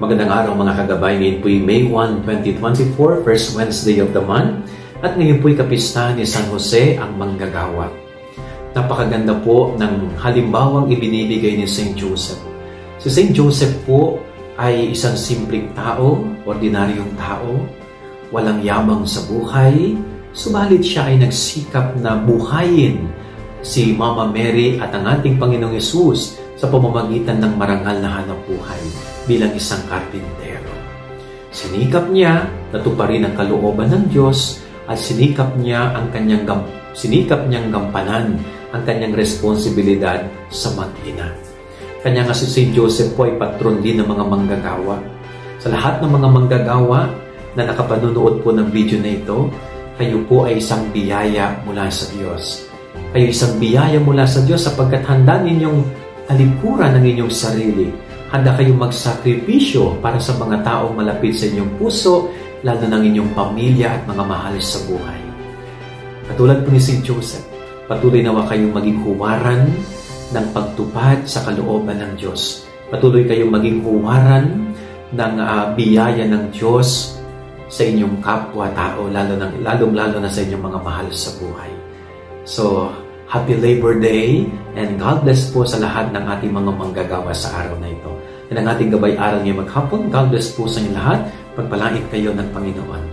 Magandang araw mga kagabay. Ngayon po'y May 1, 2024, first Wednesday of the month. At ngayon po'y kapista ni San Jose ang Manggagawa. Napakaganda po ng halimbawang ibinibigay ni Saint Joseph. Si Saint Joseph po ay isang simpleng tao, ordinaryong tao, walang yamang sa buhay, subalit siya ay nagsikap na buhayin si Mama Mary at ang ating Panginoong Hesus sa pamamagitan ng marangal na hanapbuhay bilang isang karpintero. Sinikap niya na tuparin ang kalooban ng Diyos at sinikap niyang gampanan ang kanyang responsibilidad sa mag-ina. Kanya nga si St. Joseph po ay patron din ng mga manggagawa. Sa lahat ng mga manggagawa na nakapanunood po ng video na ito, kayo po ay isang biyaya mula sa Diyos. Kayo isang biyaya mula sa Diyos sapagkat handa ninyong talikuran ng inyong sarili. Handa kayong magsakripisyo para sa mga taong malapit sa inyong puso, lalo ng inyong pamilya at mga mahal sa buhay. Katulad po ni St. Joseph, patuloy nawa kayong maging huwaran ng pagtupad sa kalooban ng Diyos. Patuloy kayong maging huwaran ng biyaya ng Diyos sa inyong kapwa-tao, lalong-lalo na sa inyong mga mahal sa buhay. So, Happy Labor Day and God bless po sa lahat ng ating mga manggagawa sa araw na ito. At ang ating gabay-aral ngayong maghapon, God bless po sa inyo lahat. Pagpalangit kayo ng Panginoon.